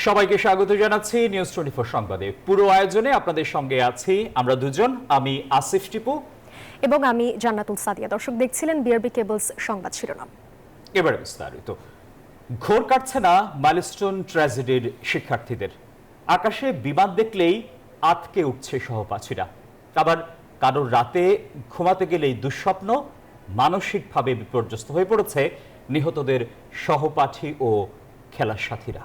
সবাইকে স্বাগত জানাচ্ছি নিউজ 24 সংবাদে। পুরো আয়োজনে আপনাদের সঙ্গে আছি আমরা দুজন, আমি আসিফ টিপু এবং আমি জান্নাতুল সাদিয়া। দর্শক দেখছিলেন বিআরবি কেবলস সংবাদ শিরোনাম। এবারে বিস্তারিত। ঘোর কাটছে না মাইলস্টোন ট্র্যাজেডির শিক্ষার্থীদের। আকাশে বিমান দেখলেই আতকে উঠছে সহপাঠীরা, আবার কারোর রাতে ঘুমাতে গেলেই দুঃস্বপ্ন, মানসিকভাবে বিপর্যস্ত হয়ে পড়েছে নিহতদের সহপাঠী ও খেলার সাথীরা।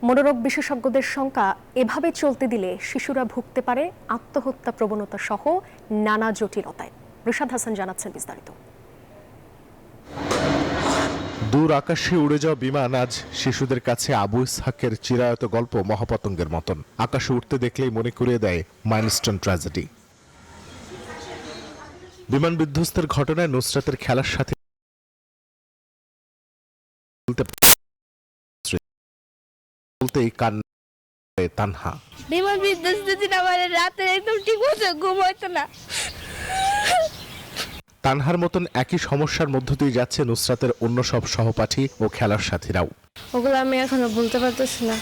মনোরোগ বিশেষজ্ঞদের সংখ্যা এভাবে চলতে দিলে শিশুরা ভুগতে পারে আত্মহত্যা প্রবণতা সহ নানা জটিলতায়। রিশাদ হাসান জানাচ্ছেন বিস্তারিত। দূর আকাশে উড়ে যাওয়া বিমান আজ শিশুদের কাছে আবু ইসহাকের চিরায়ত গল্প মহাপতঙ্গের মতন। আকাশে উঠতে দেখলেই মনে করিয়ে দেয় মাইলস্টোন ট্র্যাজেডি। বিমান বিধ্বস্তের ঘটনায় নুসরাতের খেলার সাথে বলতেই কান্না তানহা। বিমান বিধ্বস্তের দিন আমার রাতে একদম ঠিক মতো ঘুম হইতো না। তানহার মতন একই সমস্যার মধ্য দিয়ে যাচ্ছে নুসরাতের অন্য সব সহপাঠী ও খেলার সাথীরাও। ওগুলো আমি এখনো বলতে পারতেছি না।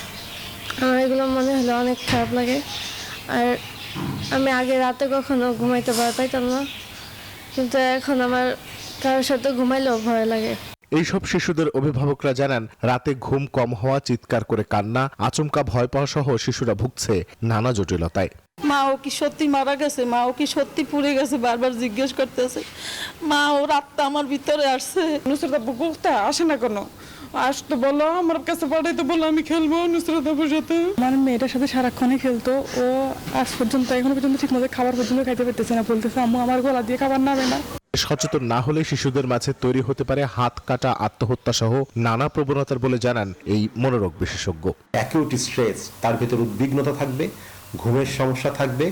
আমার এগুলো মনে হলে অনেক খারাপ লাগে। আর আমি আগে রাতে কখনো ঘুমাইতে পাইতাম না, কিন্তু এখন আমার কারোর সাথে ঘুমাইলেও ভয় লাগে। এইসব শিশুদের অভিভাবকরা জানান, রাতে ঘুম কম হওয়া, চিৎকার করে কান্না, আচমকা ভয় পাওয়া সহ শিশুরা ভুগছে নানা জটিলতায়। মা ও কি সত্যি মারা গেছে, মা ও কি সত্যি পুড়ে গেছে, বারবার জিজ্ঞেস করতেছে। মা ও রাতটা আমার ভিতরে আসছে। নুসরাত আপু কোথায় আসে না কেন? আসতো বলো, আমার কাছে পাঠাইতো, বলো আমি খেলবো নুসরাত আপুর সাথে। আমার মেয়েটার সাথে সারাক্ষণই খেলতো। ও আজ পর্যন্ত এখনো পর্যন্ত ঠিক মতো খাবার পর্যন্ত খাইতে পারতেছে না। বলতেছে আম্মু আমার গলা দিয়ে খাবার নামে না। সচেতন না হলে শিশুদের মাঝে তৈরি হতে পারে হাত কাটা, আত্মহত্যা সহ নানা প্রবণতার বলে জানান এই মনোরোগ বিশেষজ্ঞ। অ্যাকিউট স্ট্রেস, তার ভিতর উদ্বিগ্নতা থাকবে, ঘুমের সমস্যা থাকবে,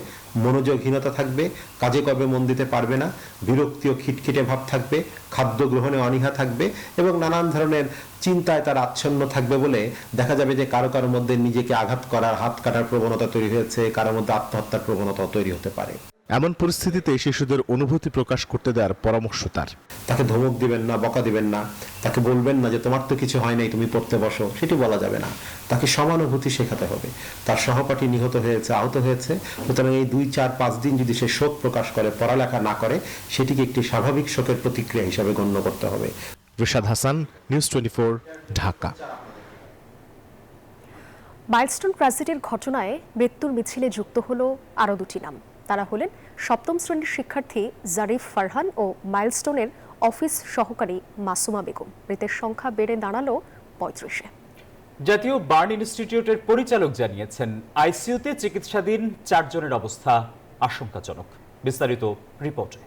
মনোযোগহীনতা থাকবে, কাজে কর্মে মন দিতে পারবে না, বিরক্তি ও খিটখিটে ভাব থাকবে, খাদ্য গ্রহণে অনীহা থাকবে এবং নানান ধরনের চিন্তায় তার আচ্ছন্ন থাকবে বলে দেখা যাবে যে কারো কারোর মধ্যে নিজেকে আঘাত করার, হাত কাটার প্রবণতা তৈরি হয়েছে, কারোর মধ্যে আত্মহত্যার প্রবণতা তৈরি হতে পারে। এমন পরিস্থিতিতে শিশুদের অনুভূতি প্রকাশ করতে দেওয়ার পরামর্শ তার। তাকে ধমক দিবেন না, বকা দিবেন না, তাকে বলবেন না যে তোমার তো কিছু হয় নাই, তুমি পড়তে বসো, সেটি বলা যাবে না। তাকে সমানুভূতি শেখাতে হবে। তার সহপাঠী নিহত হয়েছে, আহত হয়েছে, সুতরাং এই 2-4-5 দিন যদি সে শোক প্রকাশ করে, পড়ালেখা না করে, সেটিকে একটি স্বাভাবিক শোকের প্রতিক্রিয়া হিসাবে গণ্য করতে হবে। রিশাদ হাসান, নিউজ 24, ঢাকা। মাইলস্টোন ট্র্যাজেডির ঘটনায় মৃত্যুর মিছিলে যুক্ত হলো আরও দুটি নাম। তারা হলেন 7ম শ্রেণীর শিক্ষার্থী জারিফ ফারহান ও মাইলস্টোনের অফিস সহকারী মাসুমা বেগম। মৃতের সংখ্যা বেড়ে দাঁড়ালো 35-এ। জাতীয় বার্ন ইনস্টিটিউটের পরিচালক জানিয়েছেন, আইসিইউতে চিকিৎসাধীন 4 জনের অবস্থা আশঙ্কাজনক। বিস্তারিত রিপোর্টে।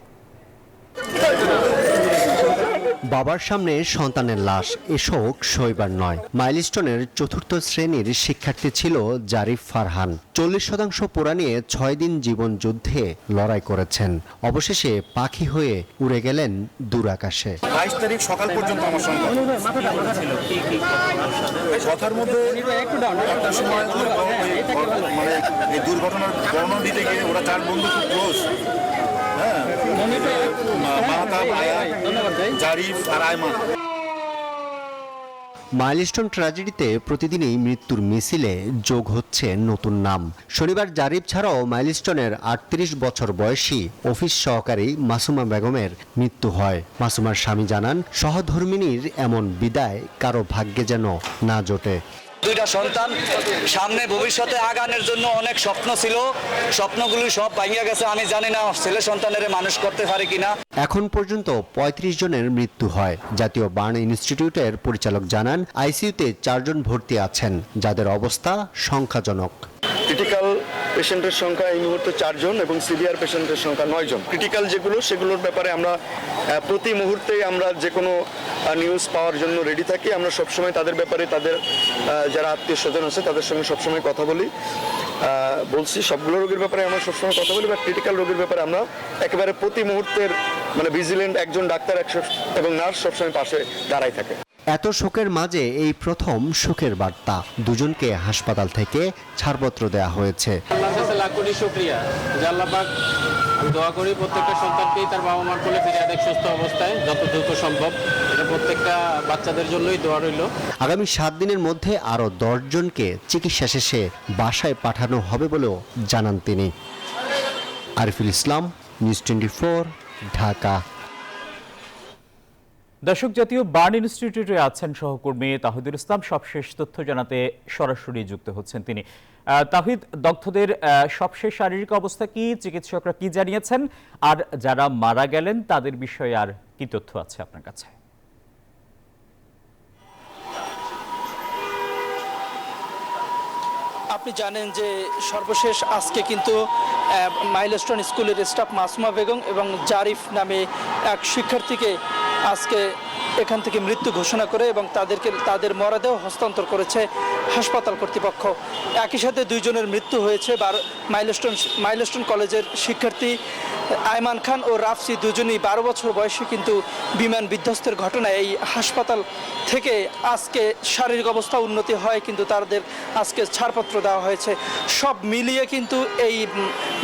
বাবার সামনে সন্তানের লাশ, এ শোক সইবার নয়। মাইলস্টোনের 4র্থ শ্রেণীর শিক্ষার্থী ছিল জারিফ ফারহান। 40% পড়া নিয়ে 6 দিন জীবন যুদ্ধে লড়াই করেছেন। অবশেষে পাখি হয়ে উড়ে গেলেন দূর আকাশে। 22 তারিখ সকাল পর্যন্ত আমার সঙ্গে কথার মধ্যে একটা সময় মানে এই দুর্ঘটনার বর্ণনা দিতে গিয়ে ওরা 4 বন্ধু খুব ক্লোজ। মাইলস্টোন ট্র্যাজেডিতে প্রতিদিনই মৃত্যুর মিছিলে যোগ হচ্ছে নতুন নাম। শনিবার জারিফ ছাড়াও মাইলস্টোনের 38 বছর বয়সী অফিস সহকারী মাসুমা বেগমের মৃত্যু হয়। মাসুমার স্বামী জানান, সহধর্মিণীর এমন বিদায় কারো ভাগ্যে যেন না জোটে। 2টা সন্তান, সামনে ভবিষ্যতে আগানোর জন্য অনেক স্বপ্ন ছিল, স্বপ্নগুলো সব ভাঙিয়া গেছে। আমি জানি না ছেলে সন্তানের মানুষ করতে পারে কিনা। এখন পর্যন্ত 35 জনের মৃত্যু হয়। জাতীয় বার্ন ইনস্টিটিউটের পরিচালক জানান, আইসিইউতে 4 জন ভর্তি আছেন, যাদের অবস্থা সংখ্যাজনক। ক্রিটিক্যাল পেশেন্টের সংখ্যা এই মুহূর্তে 4 জন এবং সিভিয়ার পেশেন্টের সংখ্যা 9 জন। ক্রিটিক্যাল সেগুলোর ব্যাপারে আমরা প্রতি মুহূর্তে আমরা যে কোনো নিউজ পাওয়ার জন্য রেডি থাকি। আমরা সবসময় তাদের ব্যাপারে, তাদের যারা আত্মীয় স্বজন আছে তাদের সঙ্গে সবসময় কথা বলছি। সবগুলো রোগীর ব্যাপারে আমরা সবসময় কথা বলি, বা ক্রিটিক্যাল রোগীর ব্যাপারে আমরা একেবারে প্রতি মুহূর্তের মানে ভিজিলেন্ট একজন ডাক্তার এবং নার্স সবসময় পাশে দাঁড়াই থাকে। এত শোকের মাঝে এই প্রথম সুখের বার্তা। দুজনকে হাসপাতাল থেকে ছাড়পত্র দেওয়া হয়েছে। আল্লাহর কাছে লাখ কোটি শুকরিয়া যে আল্লাহ পাক, আমি দোয়া করি প্রত্যেকটা সন্তানকেই তার বাবা মার কোলে ফিরিয়ে দেখ সুস্থ অবস্থায়, যত দ্রুত সম্ভব। এটা প্রত্যেকটা বাচ্চাদের জন্যই দোয়া রইল। আগামী 7 দিনের মধ্যে আরও 10 জনকে চিকিৎসা শেষে বাসায় পাঠানো হবে বলেও জানান তিনি। আরিফুল ইসলাম, নিউজ 24, ঢাকা। দর্শক, জাতীয় বার্ন ইনস্টিটিউটে আছেন সহকর্মী তাহিদুল ইসলাম। সবশেষ তথ্য জানাতে সরাসরি যুক্ত হচ্ছেন তিনি। তাহিদ, দগ্ধদের সবশেষ শারীরিক অবস্থা কি, চিকিৎসকরা কি জানিয়েছেন, আর যারা মারা গেলেন তাদের বিষয়ে আর কি তথ্য আছে আপনার কাছে? আপনি জানেন যে সর্বশেষ আজকে কিন্তু মাইলস্টোন স্কুলের স্টাফ মাসুমা বেগম এবং জারিফ নামে এক শিক্ষার্থীকে আজকে এখান থেকে মৃত্যু ঘোষণা করে এবং তাদের মরদেহ হস্তান্তর করেছে হাসপাতাল কর্তৃপক্ষ। একই সাথে 2 জনের মৃত্যু হয়েছে। মাইলস্টোন কলেজের শিক্ষার্থী আয়মান খান ও রাফসি দুজনই 12 বছর বয়সে কিন্তু বিমান বিধ্বস্তের ঘটনায় এই হাসপাতাল থেকে আজকে শারীরিক অবস্থা উন্নতি হয়, কিন্তু তাদের আজকে ছাড়পত্র দেওয়া হয়েছে। সব মিলিয়ে কিন্তু এই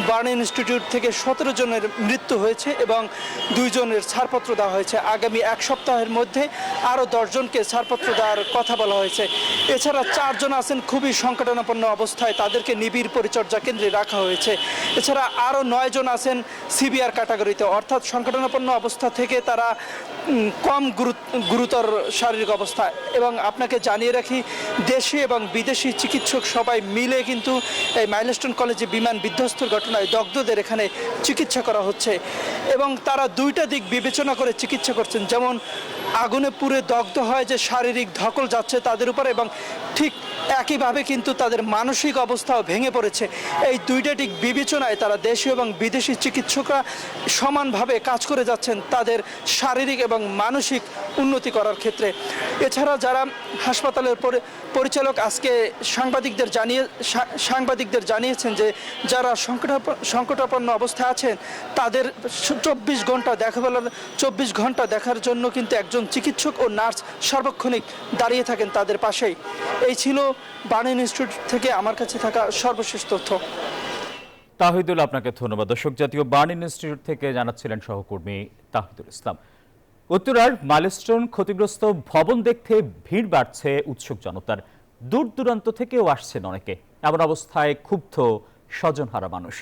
বার্ন ইনস্টিটিউট থেকে 17 জনের মৃত্যু হয়েছে এবং 2 জনের ছাড়পত্র দেওয়া হয়েছে। আগামী 1 সপ্তাহের মধ্যে আরও 10 জনকে ছাড়পত্র দেওয়ার কথা বলা হয়েছে। এছাড়া 4 জন আছেন খুবই সংকটাপন্ন অবস্থায়, তাদেরকে নিবিড় পরিচর্যা কেন্দ্রে রাখা হয়েছে। এছাড়া আরও 9 জন আছেন সিভিআর ক্যাটাগরিতে, অর্থাৎ সংকটাপন্ন অবস্থা থেকে তারা কম গুরুতর শারীরিক অবস্থা। এবং আপনাকে জানিয়ে রাখি, দেশি এবং বিদেশি চিকিৎসক সবাই মিলে কিন্তু এই মাইলস্টোন কলেজে বিমান বিধ্বস্তের ঘটনায় দগ্ধদের এখানে চিকিৎসা করা হচ্ছে এবং তারা 2টা দিক বিবেচনা করে চিকিৎসা করছেন। যেমন আগুনে পুড়ে দগ্ধ হয় যে শারীরিক ধকল যাচ্ছে তাদের উপর, এবং ঠিক একইভাবে কিন্তু তাদের মানসিক অবস্থাও ভেঙে পড়েছে। এই 2টা দিক বিবেচনায় তারা দেশীয় এবং বিদেশি চিকিৎসকরা সমানভাবে কাজ করে যাচ্ছেন তাদের শারীরিক এবং মানসিক উন্নতি করার ক্ষেত্রে। এছাড়া যারা হাসপাতালের পরিচালক আজকে সাংবাদিকদের জানিয়েছেন যে যারা সংকটাপন্ন অবস্থায় আছেন তাদের 24 ঘন্টা দেখার জন্য কিন্তু একজন চিকিৎসক ও নার্স সার্বক্ষণিক দাঁড়িয়ে থাকেন তাদের পাশেই। এই ছিল বার্ন ইনস্টিটিউট থেকে আমার কাছে থাকা সর্বশেষ তথ্য। তাহিদুল, আপনাকে ধন্যবাদ। দর্শক, জাতীয় বার্ন ইনস্টিটিউট থেকে জানাচ্ছিলেন সহকর্মী তাহিদুল ইসলাম। উত্তরার মাইলস্টোন ক্ষতিগ্রস্ত ভবন দেখতে ভিড় বাড়ছে উৎসুক জনতার। দূর দূরান্ত থেকেও আসছেন অনেকে। এমন অবস্থায় ক্ষুব্ধ স্বজনহারা মানুষ।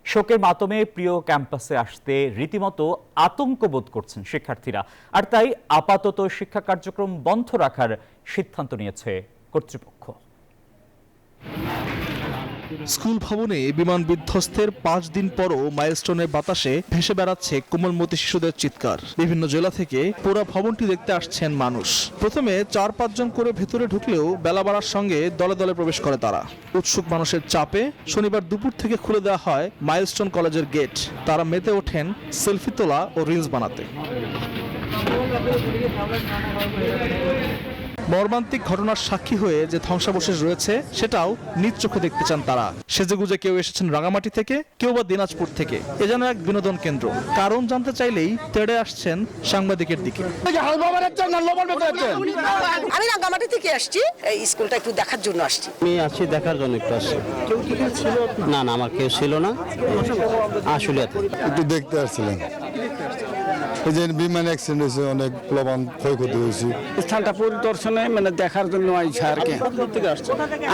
শোকের মাতমে প্রিয় ক্যাম্পাসে আসতে রীতিমতো আতঙ্ক বোধ করছেন শিক্ষার্থীরা, আর তাই আপাতত শিক্ষা কার্যক্রম বন্ধ রাখার সিদ্ধান্ত নিয়েছে কর্তৃপক্ষ। স্কুল ভবনে বিমান বিধ্বস্তের 5 দিন পরও মাইলস্টোনের বাতাসে ভেসে বেড়াচ্ছে কোমলমতি শিশুদের চিৎকার। বিভিন্ন জেলা থেকে পুরো ভবনটি দেখতে আসছেন মানুষ। প্রথমে 4-5 জন করে ভেতরে ঢুকলেও বেলা বাড়ার সঙ্গে দলে দলে প্রবেশ করে তারা। উৎসুক মানুষের চাপে শনিবার দুপুর থেকে খুলে দেওয়া হয় মাইলস্টোন কলেজের গেট। তারা মেতে ওঠেন সেলফি তোলা ও রিলস বানাতে। মর্মান্তিক ঘটনার সাক্ষী হয়ে যে ধ্বংসাবশেষ রয়েছে সেটাও নিজ চোখে দেখতে চান তারা। সেজেগুজে কেউ এসেছেন রাঙামাটি থেকে, কেউ বা দিনাজপুর থেকে। এ যেন এক বিনোদন কেন্দ্র। কারণ জানতে চাইলেই তেড়ে আসছেন সাংবাদিকের দিকে। আমি রাঙামাটি থেকে আসছি, এই স্কুলটা একটু দেখার জন্য আসছি। আমি আসছি দেখার জন্য একটু আসছি। না না, আমার কেউ ছিল না, আসলে একটু দেখতে আসছিলেন। এই যে বিমান অ্যাক্সিডেন্ট হয়েছে, অনেক প্লাবন ক্ষয়ক্ষতি হয়েছে। স্থানটা পরিদর্শনে দেখার জন্য আইছি আর কি।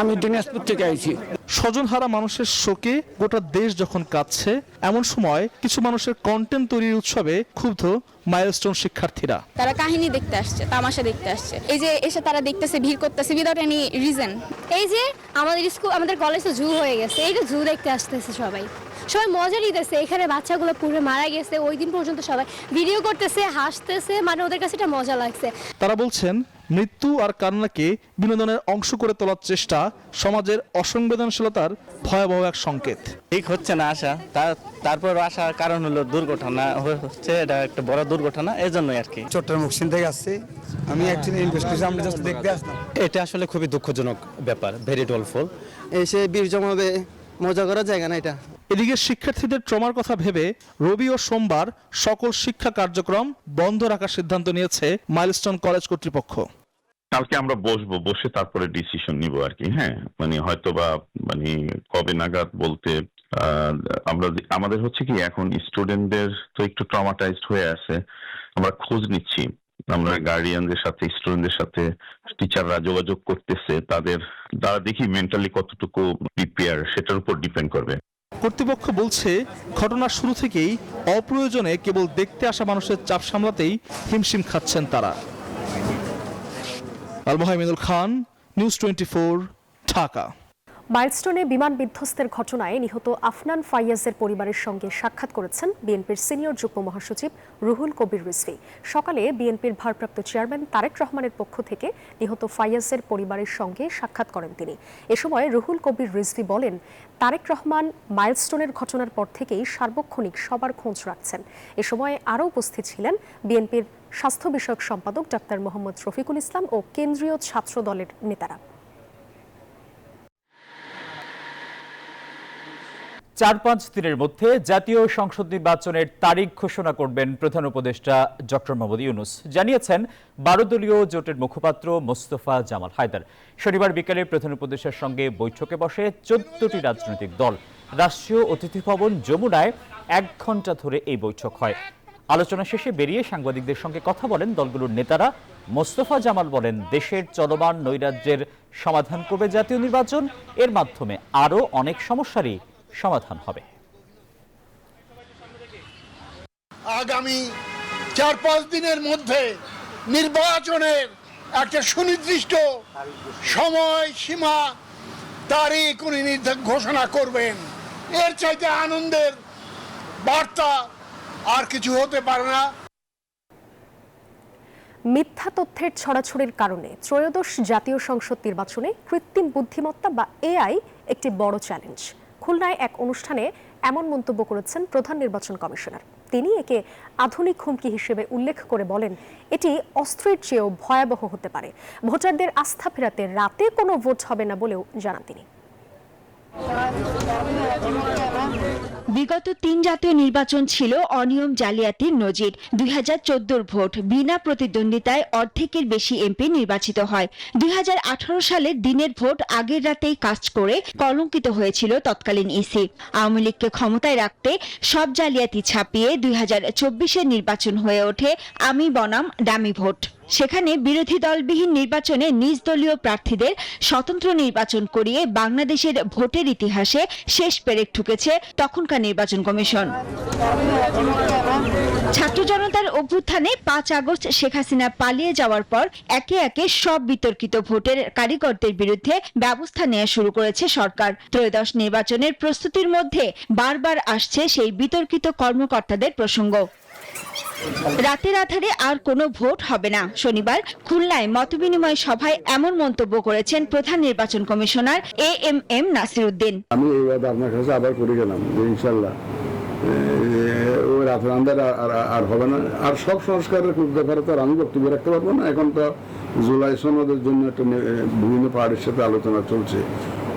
আমি দিনাজপুর থেকে আইছি। স্বজনহারা মানুষের শোকে গোটা দেশ যখন কাঁদছে, এমন সময় কিছু মানুষের কন্টেন্ট তৈরির উৎসবে ক্ষুব্ধ মাইলস্টোন শিক্ষার্থীরা। তারা কাহিনী দেখতে আসছে, তামাশা দেখতে আসছে। এই যে এসে তারা দেখতেছে, ভিড় করতেছে উইদাউট এনি রিজন। এই যে আমাদের কলেজ তো জু হয়ে গেছে, এই যে জু দেখতে আসতেছে সবাই মজা নিতেছে। এখানে বাচ্চাগুলো পুরো মারা গেছে, ওই দিন পর্যন্ত সবাই ভিডিও করতেছে, হাসতেছে, ওদের কাছে এটা মজা লাগছে। তারা বলছেন মৃত্যু আর কান্নাকে বিনোদনের অংশ করে তোলার চেষ্টা সমাজের অসংবেদনশীলতার ভয়াবহ এক সংকেত। ঠিক হচ্ছে না আসা, তারপর আসার কারণ হলো দুর্ঘটনা হচ্ছে, এটা একটা বড় দুর্ঘটনা, এই জন্যই আর কি। চট্টগ্রাম থেকে আসছি আমি, অ্যাকচুয়ালি ইনভেস্টিগেশন আমরা জাস্ট দেখতে আসলাম। এটা আসলে খুবই দুঃখজনক ব্যাপার, ভেরি ডলফুল। এসে বীর জমাবে, মজা করার জায়গা না এটা। এদিকে শিক্ষার্থীদের ট্রমার কথা ভেবে রবি ও সোমবার সকল শিক্ষা কার্যক্রম বন্ধ রাখার সিদ্ধান্ত নিয়েছে মাইলস্টোন কলেজ কর্তৃপক্ষ। কালকে আমরা বসে তারপরে ডিসিশন নিব আর কি। হ্যাঁ, হয়তোবা কবে নাগাদ বলতে আমাদের হচ্ছে কি, এখন স্টুডেন্টদের তো একটু ট্রমাটাইজড হয়ে আছে, আমরা খোঁজ নিচ্ছি আমরা গার্ডিয়ানদের সাথে, স্টুডেন্টদের সাথে টিচাররা যোগাযোগ করতেছে, তারা দেখি মেন্টালি কতটুকু প্রিপেয়ার সেটার উপর ডিপেন্ড করবে। কর্তৃপক্ষ বলছে ঘটনার শুরু থেকেই অপ্রয়োজনে কেবল দেখতে আসা মানুষের চাপ সামলাতেই হিমশিম খাচ্ছেন তারা। আল মোহাইমিনুল খান, নিউজ 24, ঢাকা। মাইলস্টোনে বিমান বিধ্বস্তের ঘটনায় নিহত আফনান ফাইয়াজের পরিবারের সঙ্গে সাক্ষাৎ করেছেন বিএনপির সিনিয়র যুগ্ম মহাসচিব রুহুল কবির রিজভী। সকালে বিএনপির ভারপ্রাপ্ত চেয়ারম্যান তারেক রহমানের পক্ষ থেকে নিহত ফাইয়াজের পরিবারের সঙ্গে সাক্ষাৎ করেন তিনি। এ সময় রুহুল কবির রিজভী বলেন, তারেক রহমান মাইলস্টোনের ঘটনার পর থেকেই সার্বক্ষণিক সবার খোঁজ রাখছেন। এ সময় আরও উপস্থিত ছিলেন বিএনপির স্বাস্থ্য বিষয়ক সম্পাদক ডাক্তার মোহাম্মদ রফিকুল ইসলাম ও কেন্দ্রীয় ছাত্র দলের নেতারা। ৪-৫ দিনের মধ্যে জাতীয় সংসদ নির্বাচনের তারিখ ঘোষণা করবেন প্রধান উপদেষ্টা ডক্টর মোহাম্মদ ইউনূস, জানিয়েছেন ১২ দলীয় জোটের মুখপাত্র মোস্তফা জামাল হায়দার। শনিবার বিকেলে প্রধান উপদেষ্টার সঙ্গে বৈঠকে বসে ১৪টি রাজনৈতিক দল। রাষ্ট্রীয় অতিথি ভবন যমুনায় ১ ঘণ্টা ধরে এই বৈঠক হয়। আলোচনা শেষে বেরিয়ে সাংবাদিকদের সঙ্গে কথা বলেন দলগুলোর নেতারা। মোস্তফা জামাল বলেন, দেশের চলমান নৈরাজ্যের সমাধান করবে জাতীয় নির্বাচন, এর মাধ্যমে আরও অনেক সমস্যারই সমাধান হবে। আগামী ৪-৫ দিনের মধ্যে নির্বাচনের একটা সুনির্দিষ্ট সময় সীমা তারিখ উনি ঘোষণা করবেন। এর চাইতে আনন্দের বার্তা আর কিছু হতে পারে না। মিথ্যা তথ্যের ছড়াছড়ির কারণে ত্রয়োদশ জাতীয় সংসদ নির্বাচনে কৃত্রিম বুদ্ধিমত্তা বা এআই একটি বড় চ্যালেঞ্জ। খুলনায় এক অনুষ্ঠানে এমন মন্তব্য করেছেন প্রধান নির্বাচন কমিশনার। তিনি একে আধুনিক হুমকি হিসেবে উল্লেখ করে বলেন, এটি অস্ত্রের চেয়েও ভয়াবহ হতে পারে। ভোটারদের আস্থা ফেরাতে রাতে কোনো ভোট হবে না বলেও জানান তিনি। বিগত ৩ জাতীয় নির্বাচন ছিল অনিয়ম, জালিয়াতির নজির। ২০১৪ ভোট বিনা প্রতিদ্বন্দ্বিতায় অর্ধেকের বেশি এমপি নির্বাচিত হয়। ২০১৮ সালের দিনের ভোট আগের রাতেই কাজ করে কলঙ্কিত হয়েছিল তৎকালীন ইসি। আওয়ামী লীগকে ক্ষমতায় রাখতে সব জালিয়াতি ছাপিয়ে ২০২৪ নির্বাচন হয়ে ওঠে আমি বনাম ডামি ভোট। সেখানে বিরোধী দলবিহীন নির্বাচনে নিজ দলীয় প্রার্থীদের স্বতন্ত্র নির্বাচন করিয়ে বাংলাদেশের ভোটের ইতিহাসে শেষ পেরেক ঠুকেছে তখনকার নির্বাচন কমিশন। ছাত্র জনতার অভ্যুত্থানে ৫ আগস্ট শেখ হাসিনা পালিয়ে যাওয়ার পর একে একে সব বিতর্কিত ভোটের কারিগরদের বিরুদ্ধে ব্যবস্থা নেওয়া শুরু করেছে সরকার। ত্রয়োদশ নির্বাচনের প্রস্তুতির মধ্যে বারবার আসছে সেই বিতর্কিত কর্মকর্তাদের প্রসঙ্গ। রাতের আধারে আর কোনো ভোট হবে না। শনিবার খুলনায় মতবিনিময় সভায় এমন মন্তব্য করেছেন প্রধান নির্বাচন কমিশনার AMM নাসির উদ্দিন। আমি এই কথা আপনার কাছে আবার করে গেলাম যে ইনশাল্লাহ ওই রাতের আন্দার আর হবে না। আর সব সংস্কারের ব্যাপারে তো আর আমি বক্তব্য রাখতে পারবো না। এখন তো জুলাই সনদের জন্য একটা বিভিন্ন পার্টির সাথে আলোচনা চলছে।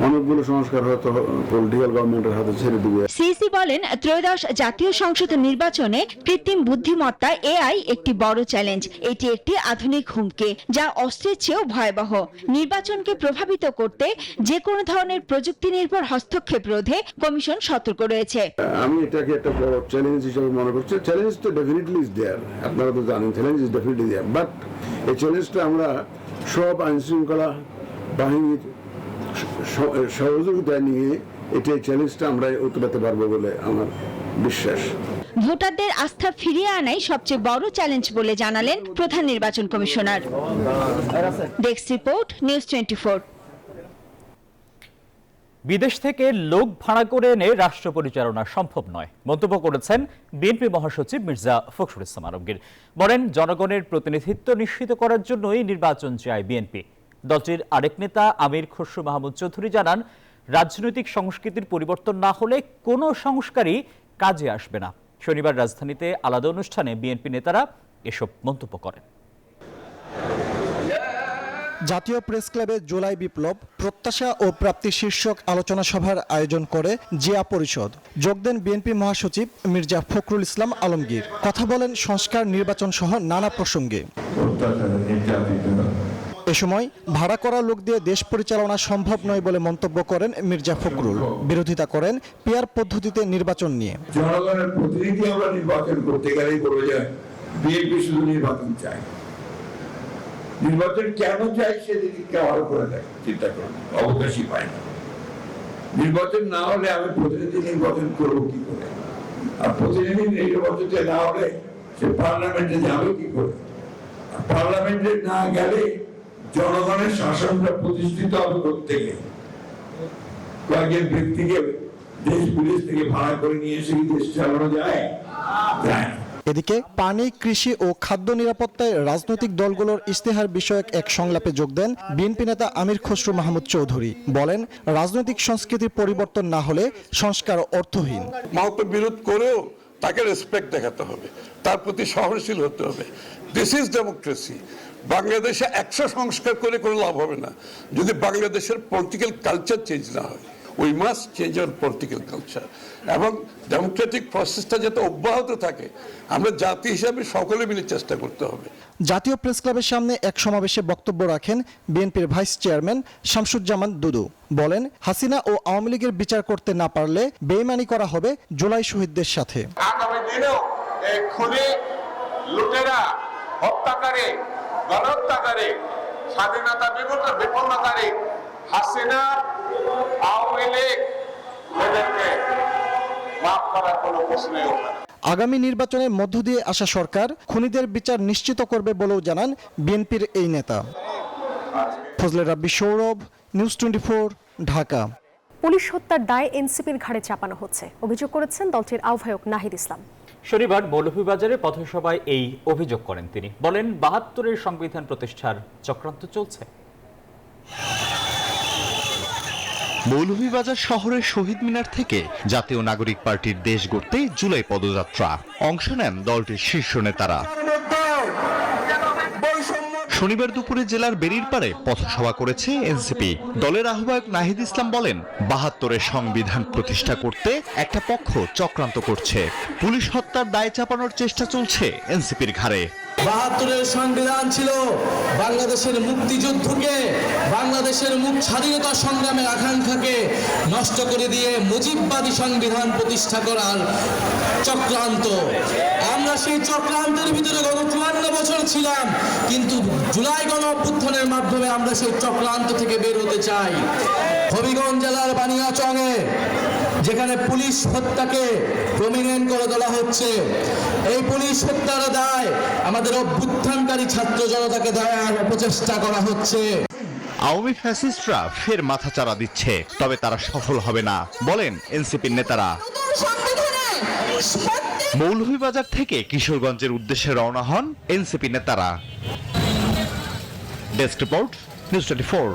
অনেকগুলো সংস্কার হয়তো পলিটিক্যাল গভর্নমেন্টের হাতে ছেড়ে দিবে। সিসি বলেন, ত্রয়োদশ জাতীয় সংসদ নির্বাচনে কৃত্রিম বুদ্ধিমত্তা AI একটি বড় চ্যালেঞ্জ। এটি একটি আধুনিক হুমকি যা অস্ত্রের চেয়েও ভয়াবহ। নির্বাচনকে প্রভাবিত করতে যে কোনো ধরনের প্রযুক্তি নির্ভর হস্তক্ষেপ রোধে কমিশন সতর্ক রয়েছে। আমি এটাকে একটা বড় চ্যালেঞ্জ হিসেবে মনে করছি। চ্যালেঞ্জ তো ডেফিনেটলি ইজ দেয়ার, আপনারা তো জানেন challenge is definitely there. But এই চ্যালেঞ্জটা আমরা সব আইন শৃঙ্খলা বাহিনীর সহযোগিতা নিয়ে এই চ্যালেঞ্জটা আমরা উতরাতে পারবো বলে আমার বিশ্বাস। ভোটারদের আস্থা ফিরিয়ে আনাই সবচেয়ে বড় চ্যালেঞ্জ বলে জানালেন প্রধান নির্বাচন কমিশনার। Desk report, news 24। বিদেশ থেকে লোক ভাড়া করে এনে রাষ্ট্র পরিচালনা সম্ভব নয় মন্তব্য করেছেন বিএনপি মহাসচিব মির্জা ফখরুল ইসলাম আলমগীর। বলেন, জনগণের প্রতিনিধিত্ব নিশ্চিত করার জন্যই নির্বাচন চায় বিএনপি। দলটির আরেক নেতা আমির খসরু মাহমুদ চৌধুরী জানান, রাজনৈতিক সংস্কৃতির পরিবর্তন না হলে কোনো সংস্কারই কাজে আসবে না। শনিবার রাজধানীতে আলাদা অনুষ্ঠানে বিএনপি নেতারা এসব মন্তব্য করেন। জাতীয় প্রেস ক্লাবে জুলাই বিপ্লব, প্রত্যাশা ও প্রাপ্তি শীর্ষক আলোচনা সভার আয়োজন করে জিয়া পরিষদ। যোগ দেন বিএনপি মহাসচিব মির্জা ফখরুল ইসলাম আলমগীর। কথা বলেন সংস্কার, নির্বাচন সহ নানা প্রসঙ্গে। এ সময় ভাড়া করা লোক দিয়ে দেশ পরিচালনা সম্ভব নয় বলে মন্তব্য করেন মির্জা ফখরুল। বিরোধিতা করেন পিয়ার পদ্ধতিতে নির্বাচন নিয়ে। জনগণের প্রতিনিধি আমরা নির্বাচন করতে গেলেই বলে যায় বিএনপি শুধু নির্বাচন চায়। নির্বাচন কেন চাই সেদিকে কেউ আরো করে দেখে চিন্তা করুন, অবকাশই পায় না। নির্বাচন না হলে আমি প্রতিনিধি নির্বাচন করবো কি করে, আর প্রতিনিধি নির্বাচনে না হলে সে পার্লামেন্টে যাবে কি করে, পার্লামেন্টে না গেলে জনগণের শাসনটা প্রতিষ্ঠিত হবে করতে গেলে কয়েকজন ব্যক্তিকে দেশ বিদেশ থেকে ভাড়া করে নিয়ে এসে কি দেশ চালানো যায়? যায় না। এদিকে পানি, কৃষি ও খাদ্য নিরাপত্তায় রাজনৈতিক দলগুলোর ইশতেহার বিষয়ক এক সংলাপে যোগ দেন বিএনপি নেতা আমির খসরু মাহমুদ চৌধুরী। বলেন, রাজনৈতিক সংস্কৃতির পরিবর্তন না হলে সংস্কার অর্থহীন। মাহতো বিরোধ করেও তাকে রেসপেক্ট দেখাতে হবে, তার প্রতি সহনশীল হতে হবে। This is democracy. বাংলাদেশে 100 সংস্কার করে কোনো লাভ হবে না যদি বাংলাদেশের পলিটিক্যাল কালচার চেঞ্জ না হয়। We must change our political culture, এবং ডেমোক্রেটিক প্রসেসটা যাতে অব্যাহত থাকে আমরা জাতি হিসাবে সকলে মিলে চেষ্টা করতে হবে। জাতীয় প্রেস ক্লাবের সামনে এক সমাবেশে বক্তব্য রাখেন বিএনপির ভাইস চেয়ারম্যান শামসুজ্জামান দুদু। বলেন, হাসিনা ও আওয়ামী লীগের বিচার করতে না পারলে বেইমানি করা হবে জুলাই শহীদদের সাথে। আগামী দিনেও এই খুনি, লুটেরা, হত্যাকারী, গণহত্যাকারী, স্বাধীনতা বিপন্নকারী হাসিনা, আওয়ামী লীগ এদেরকে মাফ করার কোনো প্রশ্নই ওঠে না। আগামী নির্বাচনের মধ্য দিয়ে আসা সরকার খুনিদের বিচার নিশ্চিত করবে বলেও জানান বিএনপির এই নেতা। ফজলে রাব্বি, সৌরভ, নিউজ 24, ঢাকা। পুলিশ হত্যার দায় এনসিপির ঘাড়ে চাপানো হচ্ছে, অভিযোগ করেছেন দলটির আহ্বায়ক নাহিদ ইসলাম। শনিবার মৌলভীবাজারে পথসভায় এই অভিযোগ করেন তিনি। বলেন, ৭২-এর সংবিধান প্রতিষ্ঠার চক্রান্ত চলছে। মৌলভীবাজার শহরের শহীদ মিনার থেকে জাতীয় নাগরিক পার্টির দেশ গড়তে জুলাই পদযাত্রা। অংশ নেন দলটির শীর্ষ নেতারা। শনিবার দুপুরে জেলার বেরির পাড়ে পথসভা করেছে এনসিপি। দলের আহ্বায়ক নাহিদ ইসলাম বলেন, ৭২-এর সংবিধান প্রতিষ্ঠা করতে একটা পক্ষ চক্রান্ত করছে। পুলিশ হত্যার দায় চাপানোর চেষ্টা চলছে এনসিপির ঘাড়ে। ৭২-এর সংবিধান ছিল বাংলাদেশের মুক্তিযুদ্ধকে, বাংলাদেশের স্বাধীনতা সংগ্রামের আকাঙ্ক্ষাকে নষ্ট করে দিয়ে মুজিববাদী সংবিধান প্রতিষ্ঠা করার চক্রান্ত। আমরা সেই চক্রান্তের ভিতরে গত ৫৪ বছর ছিলাম, কিন্তু জুলাই গণ অভ্যুত্থানের মাধ্যমে আমরা সেই চক্রান্ত থেকে বের হতে চাই। হবিগঞ্জ জেলার বানিয়াচংয়ে যেখানে পুলিশ হত্যাকে প্রমিনেন্ট করে তোলা হচ্ছে, এই পুলিশ হত্যার দায় আমাদের অভ্যুত্থানকারী ছাত্র জনতাকে দেওয়ার প্রচেষ্টা করা হচ্ছে। আওয়ামী ফ্যাসিস্টরা ফের মাথাচাড়া দিচ্ছে, তবে তারা সফল হবে না বলেন এনসিপির নেতারা। মৌলভীবাজার থেকে কিশোরগঞ্জের উদ্দেশ্যে রওনা হন এনসিপি নেতারা। Desk report, news 24।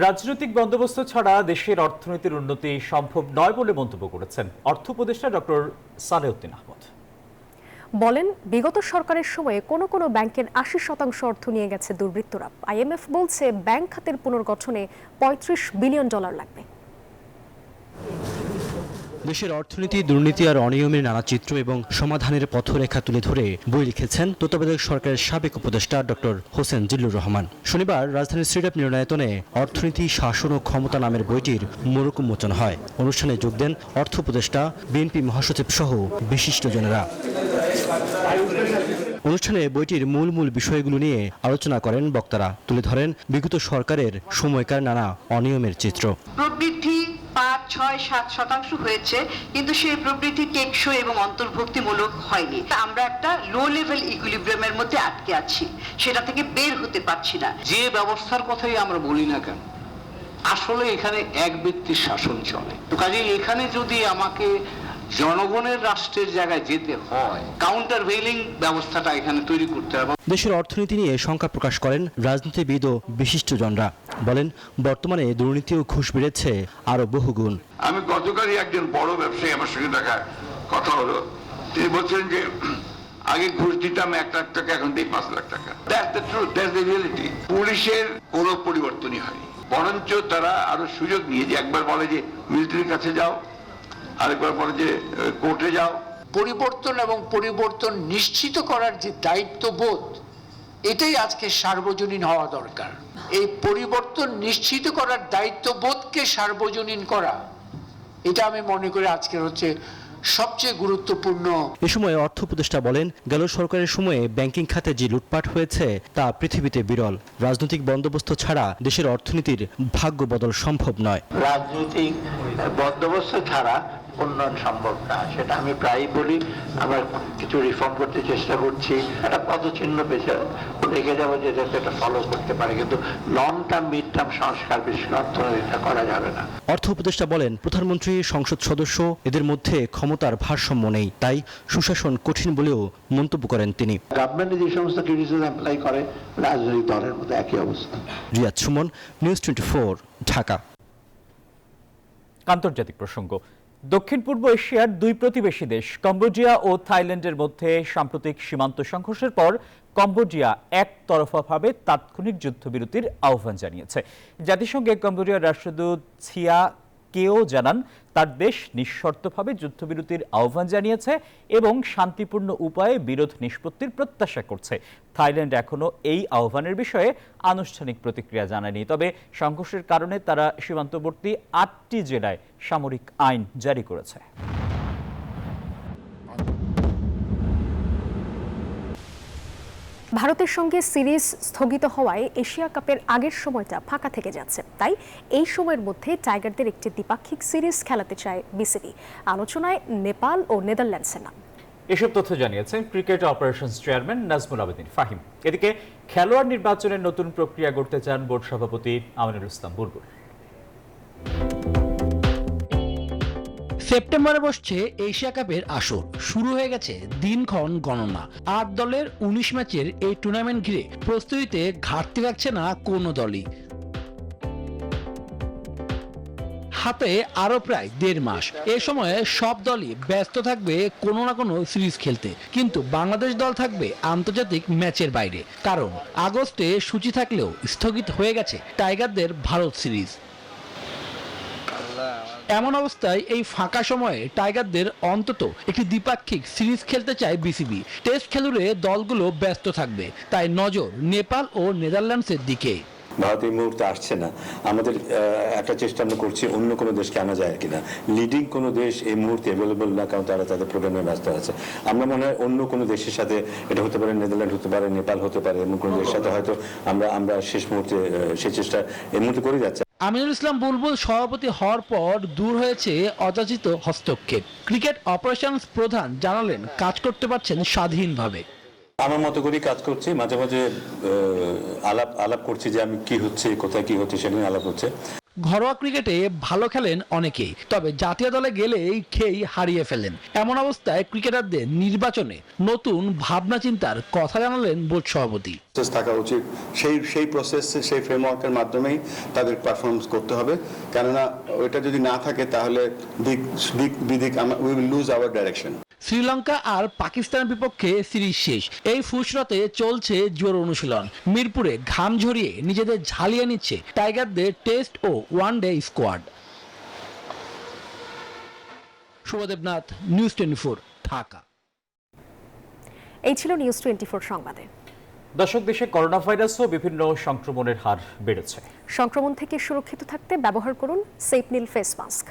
রাজনৈতিক বন্দোবস্ত ছাড়া দেশের অর্থনীতির উন্নতি সম্ভব নয় বলে মন্তব্য করেছেন অর্থ উপদেষ্টা ডক্টর সালেউদ্দিন আহমদ। বলেন, বিগত সরকারের সময়ে কোনো ব্যাংকের ৮০% অর্থ নিয়ে গেছে দুর্বৃত্তরা। আইএমএফ বলছে ব্যাংক খাতের পুনর্গঠনে $৩৫ বিলিয়ন লাগবে। দেশের অর্থনীতি, দুর্নীতি আর অনিয়মের নানা চিত্র এবং সমাধানের পথরেখা তুলে ধরে বই লিখেছেন তত্ত্বাবধায়ক সরকারের সাবেক উপদেষ্টা ডক্টর হোসেন জিল্লুর রহমান। শনিবার রাজধানীর শ্রীরাপ মিলনায়তনে অর্থনীতি, শাসন ও ক্ষমতা নামের বইটির মোড়ক উন্মোচন হয়। অনুষ্ঠানে যোগ দেন অর্থ উপদেষ্টা, বিএনপি মহাসচিব সহ বিশিষ্টজনেরা। অনুষ্ঠানে বইটির মূল বিষয়গুলো নিয়ে আলোচনা করেন বক্তারা। তুলে ধরেন বিগত সরকারের সময়কার নানা অনিয়মের চিত্র। প্রবৃদ্ধি ৫, ৬, ৭% হয়েছে, কিন্তু সেই প্রবৃদ্ধি টেকসই এবং অন্তর্ভুক্তিমূলক হয়নি। আমরা একটা লো লেভেল ইকুইলিব্রিয়ামের মধ্যে আটকে আছি, সেটা থেকে বের হতে পারছি না। যে ব্যবস্থার কথাই আমরা বলি না কেন, আসলে এখানে এক ব্যক্তির শাসন চলে। তো কাজে এখানে যদি আমাকে জনগণের রাষ্ট্রের জায়গায় যেতে হয়, কাউন্টার ভেইলিং ব্যবস্থাটা এখানে তৈরি করতে হবে। দেশের অর্থনীতি নিয়ে শঙ্কা প্রকাশ করেন রাজনীতিবিদ ও বিশিষ্টজনরা। বলেন, বর্তমানে দুর্নীতি ও ঘুষ বেড়েছে আরো বহুগুণ। আমি গতকালই একজন বড় ব্যবসায়ী আমার সঙ্গে দেখা কথা হলো, তিনি বলছেন যে আগে ঘুষ দিতাম ১ লাখ টাকা, এখন দিই ৫ লাখ টাকা। That's the truth, that's the reality. পুলিশের কোনো পরিবর্তনই হয়নি, বরঞ্চ তারা আরো সুযোগ নিয়ে, যে একবার বলে যে মিলিটারির কাছে যাও, আরেকবার বলে যে কোর্টে যাও। পরিবর্তন এবং পরিবর্তন নিশ্চিত করার যে দায়িত্ববোধ, এটাই আজকে সার্বজনীন হওয়া দরকার। এই পরিবর্তন নিশ্চিত করার দায়িত্ববোধকে সার্বজনীন করা, এটা আমি মনে করি আজকের হচ্ছে সবচেয়ে গুরুত্বপূর্ণ। এ সময় অর্থ উপদেষ্টা বলেন, গেল সরকারের সময়ে ব্যাংকিং খাতে যে লুটপাট হয়েছে তা পৃথিবীতে বিরল। রাজনৈতিক বন্দোবস্ত ছাড়া দেশের অর্থনীতির ভাগ্য বদল সম্ভব নয়। রাজনৈতিক বন্দোবস্ত ছাড়া উন্নয়ন সম্ভব না, সেটা আমি প্রায়ই বলি। আমরা কিছু রিফর্ম করতে চেষ্টা করছি, একটা পদচিহ্ন পেছে দেখে যাবো যে এটা ফলো করতে পারে, কিন্তু লং টার্ম মিড টার্ম সংস্কার বিশ্ব অর্থনীতিটা করা যাবে না। অর্থ উপদেষ্টা বলেন, প্রধানমন্ত্রী, সংসদ সদস্য এদের মধ্যে ক্ষমতার ভারসাম্য নেই, তাই সুশাসন কঠিন বলেও মন্তব্য করেন তিনি। গভর্নমেন্ট যে সমস্ত ক্রিটিসিজম অ্যাপ্লাই করে রাজনৈতিক দলের মধ্যে একই অবস্থা। রিয়াদ সুমন, নিউজ 24, ঢাকা। আন্তর্জাতিক প্রসঙ্গ। দক্ষিণ পূর্ব এশিয়ার দুই প্রতিবেশী দেশ কম্বোডিয়া ও থাইল্যান্ডের মধ্যে সাম্প্রতিক সীমান্ত সংঘর্ষের পর কম্বোডিয়া একতরফাভাবে তাৎক্ষণিক যুদ্ধবিরতির আহ্বান জানিয়েছে। জাতিসংঘে কম্বোডিয়ার রাষ্ট্রদূত ছিয়া কেও জানান, তার দেশ নিঃশর্তভাবে যুদ্ধবিরতির আহ্বান জানিয়েছে এবং শান্তিপূর্ণ উপায়ে বিরোধ নিষ্পত্তির প্রত্যাশা করছে। থাইল্যান্ড এখনও এই আহ্বানের বিষয়ে আনুষ্ঠানিক প্রতিক্রিয়া জানায়নি, তবে সংঘর্ষের কারণে তারা সীমান্তবর্তী 8টি জেলায় সামরিক আইন জারি করেছে। ভারতের সঙ্গে সিরিজ স্থগিত হওয়ায় এশিয়া কাপের আগের সময়টা ফাঁকা থেকে যাচ্ছে, তাই এই সময়ের মধ্যে টাইগারদের একটি দ্বিপাক্ষিক সিরিজ খেলাতে চায় বিসিবি। আলোচনায় নেপাল ও নেদারল্যান্ডসের নাম। এসব তথ্য জানিয়েছেন cricket operations chairman Nazmul Abedin Fahim. এদিকে খেলোয়াড় নির্বাচনের নতুন প্রক্রিয়া গড়তে চান বোর্ড সভাপতি আমিনুল ইসলাম বুলবুল। সেপ্টেম্বরে বসছে এশিয়া কাপের আসর, শুরু হয়ে গেছে দিনক্ষণ গণনা। 8 দলের 19 ম্যাচের এই টুর্নামেন্ট ঘিরে প্রস্তুতিতে ঘাটতি রাখছে না কোনো দলই। হাতে আরো প্রায় 1.5 মাস। এ সময়ে সব দলই ব্যস্ত থাকবে কোনো না কোনো সিরিজ খেলতে, কিন্তু বাংলাদেশ দল থাকবে আন্তর্জাতিক ম্যাচের বাইরে, কারণ আগস্টে সূচি থাকলেও স্থগিত হয়ে গেছে টাইগারদের ভারত সিরিজ। এমন অবস্থায় এই ফাঁকা সময়ে টাইগারদের অন্তত একটি দ্বিপাক্ষিক সিরিজ খেলতে চায় বিসিবি। টেস্ট খেলুড়ে দলগুলো ব্যস্ত থাকবে, তাই নজর নেপাল ও নেদারল্যান্ডসের দিকে। ভারত এই মুহূর্তে আসছে না, আমাদের একটা চেষ্টা আমরা করছি অন্য কোনো দেশকে আনা যায় কিনা। লিডিং কোনো দেশ এই মুহূর্তে অ্যাভেলেবল না, কারণ তারা তাদের প্রোগ্রামে ব্যস্ত আছে। আমরা মনে হয় অন্য কোনো দেশের সাথে, এটা হতে পারে নেদারল্যান্ড, হতে পারে নেপাল, হতে পারে এমন কোনো দেশের সাথে হয়তো আমরা শেষ মুহূর্তে সেই চেষ্টা এই মুহূর্তে করে যাচ্ছে। আমিনুল ইসলাম বুলবুল সভাপতি হওয়ার পর দূর হয়েছে অযাচিত হস্তক্ষেপ। ক্রিকেট অপারেশনস প্রধান জানালেন, কাজ করতে পারছেন স্বাধীনভাবে। আমার মতো করেই কাজ করছি, মাঝে মাঝে আলাপ করছি যে আমি কি হচ্ছে, কোথায় কি হচ্ছে, সেটা নিয়ে আলাপ হচ্ছে। ঘরোয়া ক্রিকেটে ভালো খেলেন অনেকেই, তবে জাতীয় দলে গেলেই খেই হারিয়ে ফেলেন। এমন অবস্থায় ক্রিকেটারদের নির্বাচনে নতুন ভাবনা চিন্তার কথা জানালেন বোর্ড সভাপতি। থাকা উচিত, সেই প্রসেস, সেই ফ্রেমওয়ার্কের মাধ্যমেই তাদের পারফরমেন্স করতে হবে, কেননা ওইটা যদি না থাকে তাহলে we will lose our direction. Sri Lanka আর পাকিস্তানের বিপক্ষে সিরিজ শেষ, এই ফুসরতে চলছে জোর অনুশীলন। মিরপুরে ঘাম ঝরিয়ে নিজেদের ঝালিয়ে নিচ্ছে টাইগারদের টেস্ট ও one day squad. Shubhodeb Nath, news 24, Dhaka. এই ছিল নিউজ 24 সংবাদে। দর্শক, দেশে করোনা ভাইরাস ও বিভিন্ন সংক্রমণের হার বেড়েছে। সংক্রমণ থেকে সুরক্ষিত থাকতে ব্যবহার করুন সেফনিল ফেস মাস্ক।